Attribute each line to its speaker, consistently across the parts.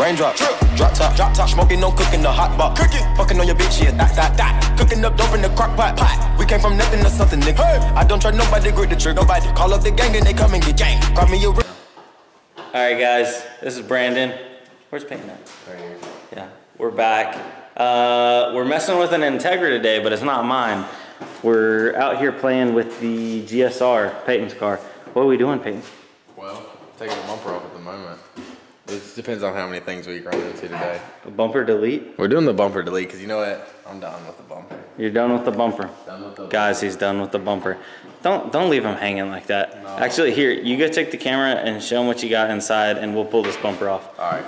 Speaker 1: Raindrop, drop top, smoking, no cooking, the hot pot. Fucking on your bitch, yeah, that. Cooking up dope in the crock pot. We came from nothing to something, nigga. I don't try nobody, grip the trick. Nobody call up the gang and they come and get gang. Grab me your.
Speaker 2: Alright guys, this is Brandon. Where's Peyton at?
Speaker 3: Right here.
Speaker 2: Yeah, we're back. We're messing with an Integra today, but it's not mine. We're out here playing with the GSR, Peyton's car. What are we doing, Peyton?
Speaker 3: Well, taking the bumper off at the moment. It depends on how many things we run into today.
Speaker 2: A bumper delete?
Speaker 3: We're doing the bumper delete because you know what? I'm done with the bumper.
Speaker 2: You're done with the bumper.
Speaker 3: Done with the
Speaker 2: Guys, he's done with the bumper. Don't leave him hanging like that.
Speaker 3: No.
Speaker 2: Actually, here, you go take the camera and show him what you got inside and we'll pull this bumper off.
Speaker 3: All right.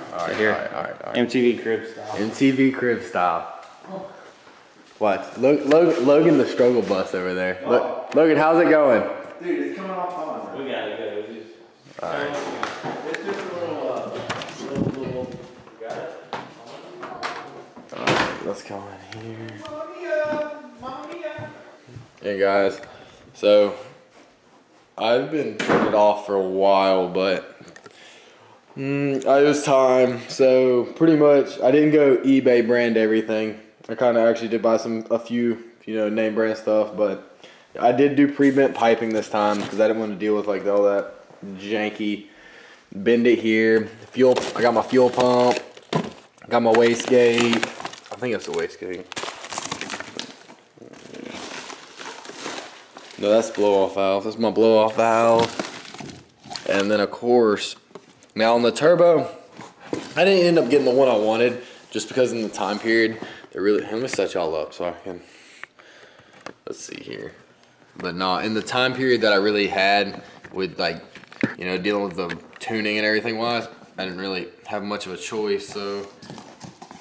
Speaker 2: MTV crib style.
Speaker 3: MTV crib style. What? Logan the struggle bus over there. Look, Logan, how's it going?
Speaker 4: Dude, it's coming off fine.
Speaker 2: We got it good.
Speaker 3: All right.
Speaker 2: It's just a little, you got it?
Speaker 3: All right, let's go in here.
Speaker 4: Mamma mia.
Speaker 3: Hey guys, so I've been putting it off for a while, but it was time. So pretty much, I didn't go eBay brand everything. I kind of actually did buy a few, name brand stuff, but I did do pre-bent piping this time because I didn't want to deal with like all that janky. Bend it here. Fuel. I got my fuel pump. Got my wastegate. I think it's a wastegate. No, that's blow-off valve. That's my blow-off valve. And then of course, now on the turbo, I didn't end up getting the one I wanted just because in the time period, they really. Let me set y'all up so I can. Let's see here. But no, in the time period that I really had with like, dealing with the tuning and everything wise, I didn't really have much of a choice. So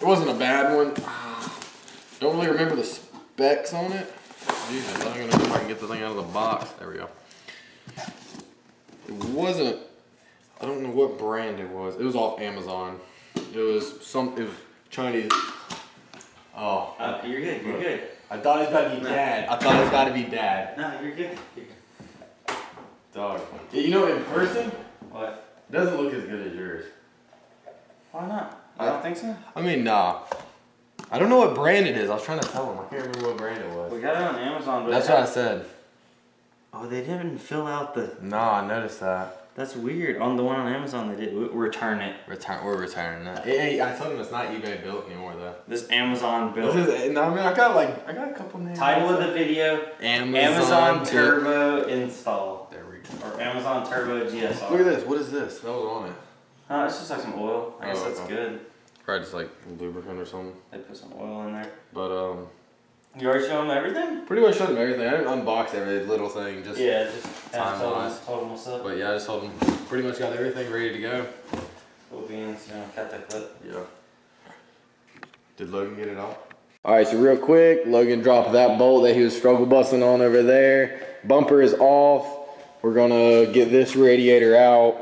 Speaker 3: it wasn't a bad one. Don't really remember the specs on it. Jesus, I'm gonna know if I can get the thing out of the box. There we go. It wasn't, I don't know what brand it was. It was off Amazon. It was Chinese. Oh.
Speaker 2: You're good, you're good.
Speaker 3: I thought it was gotta be dad. I thought it was gotta be dad.
Speaker 2: No, you're good.
Speaker 3: Dog. Yeah, in person,
Speaker 2: What?
Speaker 3: it doesn't look as good as yours.
Speaker 2: Why not? I don't think so.
Speaker 3: I mean, nah. I don't know what brand it is. I was trying to tell him. I can't remember what brand it was.
Speaker 2: We got it on Amazon, but
Speaker 3: That's what I said.
Speaker 2: Oh, they didn't fill out the.
Speaker 3: Nah, I noticed that.
Speaker 2: That's weird. On the one on Amazon, they did. Return it.
Speaker 3: We're returning that. Hey, I told him it's not eBay built anymore though.
Speaker 2: This Amazon built.
Speaker 3: I got a couple names.
Speaker 2: Title of the video: Amazon Turbo Install.
Speaker 3: There we go.
Speaker 2: Or Amazon Turbo GSR.
Speaker 3: Look at this. What is this? That was on it.
Speaker 2: It's just like some oil. I guess that's good.
Speaker 3: Probably just like lubricant or something.
Speaker 2: They put some oil in there.
Speaker 3: But
Speaker 2: You already showed them everything?
Speaker 3: pretty much showed them everything. I didn't unbox every little thing. Just
Speaker 2: time-wise. Told them what's up.
Speaker 3: But yeah, I just told them pretty much got everything ready to go.
Speaker 2: Cool beans. Cut that clip.
Speaker 3: Yeah. Did Logan get it off? All right, so real quick, Logan dropped that bolt that he was struggle busting on over there. Bumper is off. We're gonna get this radiator out.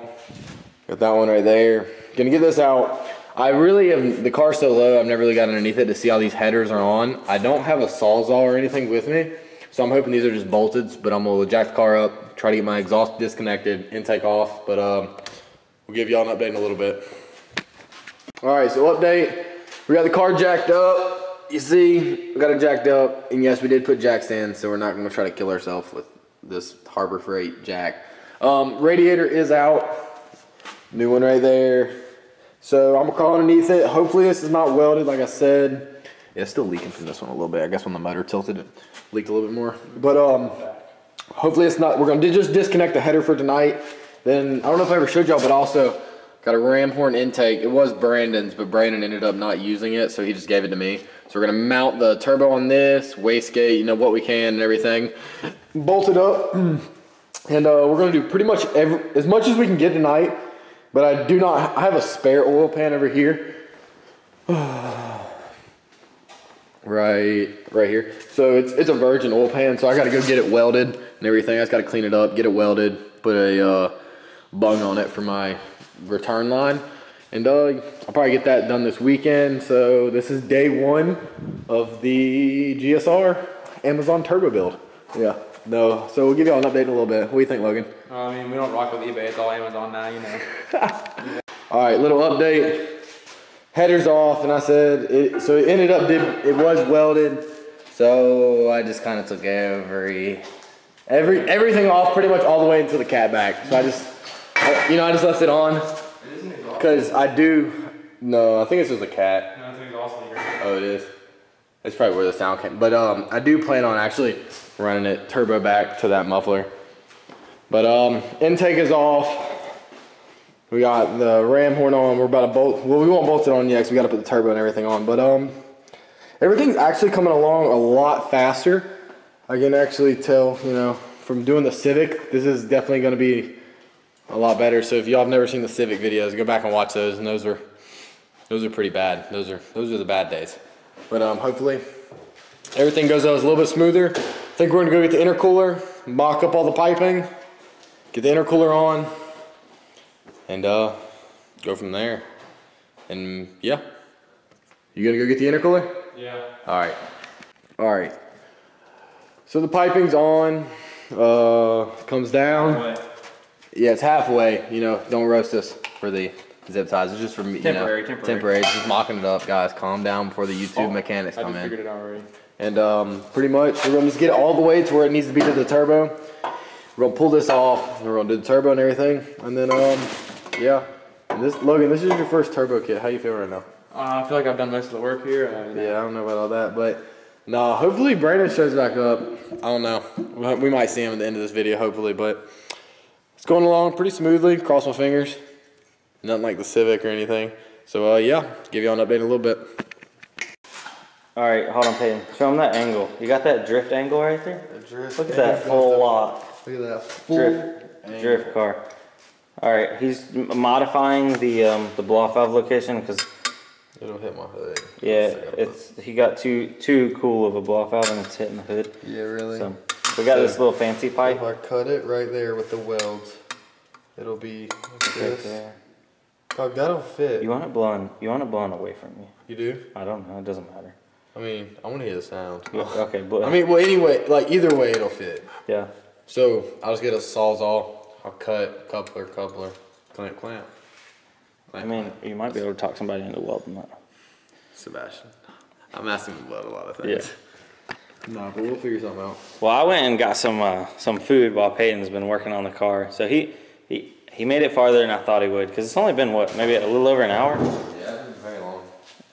Speaker 3: Got that one right there. Gonna get this out. I really am, the car's so low, I've never really got underneath it to see how these headers are on. I don't have a Sawzall or anything with me, so I'm hoping these are just bolted, but I'm gonna jack the car up, try to get my exhaust disconnected, intake off, but we'll give y'all an update in a little bit. All right, so update. We got the car jacked up. You see, we got it jacked up, and yes, we did put jack stands, so we're not gonna try to kill ourselves with this Harbor Freight jack. Radiator is out. New one right there. So I'm gonna crawl underneath it. Hopefully this is not welded, like I said. Yeah, it's still leaking from this one a little bit. I guess when the motor tilted, it leaked a little bit more. But hopefully it's not. We're gonna just disconnect the header for tonight. Then I don't know if I ever showed y'all, but also got a ram horn intake. It was Brandon's, but Brandon ended up not using it, so he just gave it to me. So we're gonna mount the turbo on this, wastegate, what we can and everything. Bolt it up, and we're gonna do pretty much as much as we can get tonight. But I have a spare oil pan over here. right here. So it's a virgin oil pan, so I gotta go get it welded and everything. I just gotta clean it up, get it welded, put a bung on it for my return line. And I'll probably get that done this weekend. So this is day one of the GSR Amazon turbo build. Yeah. No, so we'll give y'all an update in a little bit. What do you think, Logan?
Speaker 4: I mean, we don't rock with eBay. It's all Amazon now,
Speaker 3: All right, little update. header's off, and I said, so it ended up, it was welded, so I just kind of took everything off pretty much all the way until the cat back. So I just left it on, because I think it's just a cat.
Speaker 4: No, I think it's also your.
Speaker 3: Oh, it is? That's probably where the sound came. But I do plan on actually running it turbo back to that muffler. But intake is off. We got the ram horn on. We're about to bolt. Well, we won't bolt it on yet because we got to put the turbo and everything on. But everything's actually coming along a lot faster. I can actually tell, you know, from doing the Civic, this is definitely going to be a lot better. So if y'all have never seen the Civic videos, go back and watch those. And those are pretty bad. Those are the bad days. But hopefully everything goes a little bit smoother. I think we're going to go get the intercooler, mock up all the piping, get the intercooler on, and go from there. And yeah, you gonna go get the intercooler?
Speaker 4: Yeah.
Speaker 3: All right. So the piping's on, comes down.
Speaker 4: Halfway.
Speaker 3: Yeah, it's halfway. You know, don't roast us for the zip ties. It's just for me.
Speaker 4: Temporary.
Speaker 3: It's just mocking it up, guys. Calm down before the YouTube mechanics come in.
Speaker 4: I figured it out already.
Speaker 3: And pretty much we're gonna just get it all the way to where it needs to be to the turbo. We're gonna pull this off, and we're gonna do the turbo and everything, and then yeah. And Logan, this is your first turbo kit. How you feel right now?
Speaker 4: I feel like I've done most of the work here.
Speaker 3: Yeah, I don't know about all that, but no. Hopefully Brandon shows back up. I don't know. We might see him at the end of this video, hopefully, but it's going along pretty smoothly. Cross my fingers. Nothing like the Civic or anything. So yeah, give y'all an update in a little bit.
Speaker 2: All right, hold on, Peyton. Show him that angle. You got that drift angle right there? Look at that full lot.
Speaker 3: Look at that full
Speaker 2: drift car. All right, he's modifying the blow off valve location because
Speaker 3: it'll hit my hood.
Speaker 2: Yeah, he got too cool of a blow off valve and it's hitting the hood.
Speaker 3: Yeah, really.
Speaker 2: So we got this little fancy pipe.
Speaker 3: If I cut it right there with the welds, it'll be like this. There. Dog, that'll fit.
Speaker 2: You want it blowing away from you.
Speaker 3: You do?
Speaker 2: I don't know. It doesn't matter.
Speaker 3: I mean, I want to hear the sound.
Speaker 2: Yeah, okay, but
Speaker 3: I mean, well, anyway, like either way, it'll fit.
Speaker 2: Yeah.
Speaker 3: So I'll just get a Sawzall. I'll cut coupler, clamp.
Speaker 2: I mean, you might be able to talk somebody into welding that.
Speaker 3: Sebastian, I'm asking him about a lot of things.
Speaker 2: Yeah.
Speaker 3: No, but we'll figure something out.
Speaker 2: Well, I went and got some food while Peyton's been working on the car. So he made it farther than I thought he would because it's only been what, maybe a little over an hour.
Speaker 3: Yeah, it's been very long.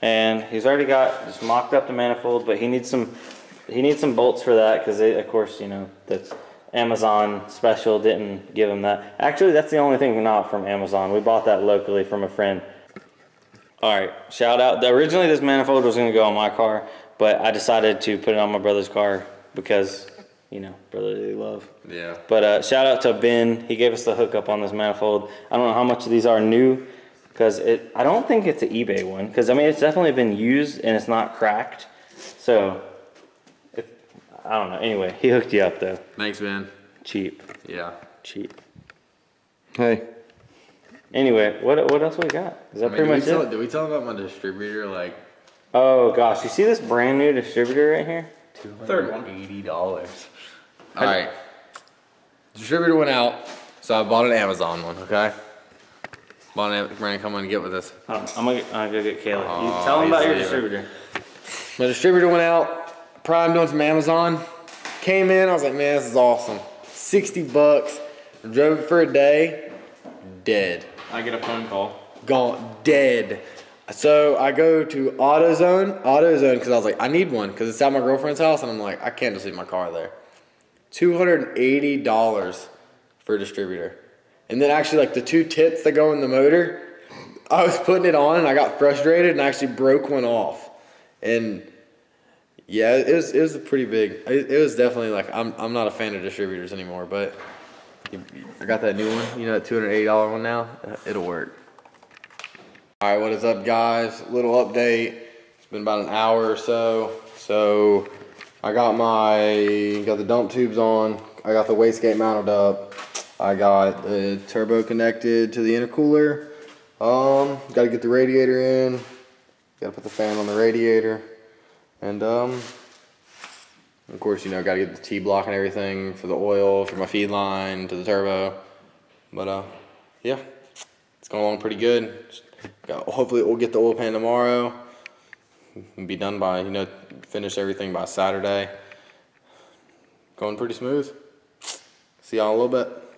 Speaker 2: And he's already got just mocked up the manifold, but he needs some bolts for that because of course, you know, that's Amazon special didn't give him that. Actually, that's the only thing not from Amazon. We bought that locally from a friend. All right, shout out. Originally, this manifold was going to go on my car, but I decided to put it on my brother's car because, you know, brotherly love.
Speaker 3: Yeah.
Speaker 2: But shout out to Ben. He gave us the hookup on this manifold. I don't know how much of these are new because I don't think it's an eBay one because, I mean, it's definitely been used and it's not cracked. So I don't know. Anyway, he hooked you up though.
Speaker 3: Thanks, man.
Speaker 2: Cheap.
Speaker 3: Yeah.
Speaker 2: Cheap.
Speaker 3: Hey.
Speaker 2: Anyway, what else we got? Is that pretty much it?
Speaker 3: Did we tell about my distributor? Like,
Speaker 2: oh gosh, you see this brand new distributor right here?
Speaker 3: $280. All right. Distributor went out, so I bought an Amazon one. Okay. Brandon, come on and get with us.
Speaker 2: I'm gonna go get Kayla. You tell him about your distributor.
Speaker 3: My distributor went out. Primed on some Amazon, came in, I was like, man, this is awesome. 60 bucks, drove it for a day, dead.
Speaker 4: I get a phone call.
Speaker 3: Gone, dead. So I go to AutoZone, because I was like, I need one, because it's at my girlfriend's house, and I'm like, I can't just leave my car there. $280 for a distributor. And then actually, like, the two tips that go in the motor, I was putting it on, and I got frustrated, and I actually broke one off. And yeah, it was pretty big. It was definitely like, I'm not a fan of distributors anymore, but I got that new one, you know, that $280 one now. It'll work. All right, what is up, guys? Little update. It's been about an hour or so. So I got the dump tubes on. I got the wastegate mounted up. I got the turbo connected to the intercooler. Got to get the radiator in. Got to put the fan on the radiator. And of course, you know, got to get the T-block and everything for the oil, for my feed line, to the turbo. But yeah, it's going along pretty good. Just hopefully we'll get the oil pan tomorrow. And be done by, finish everything by Saturday. Going pretty smooth. See y'all in a little bit.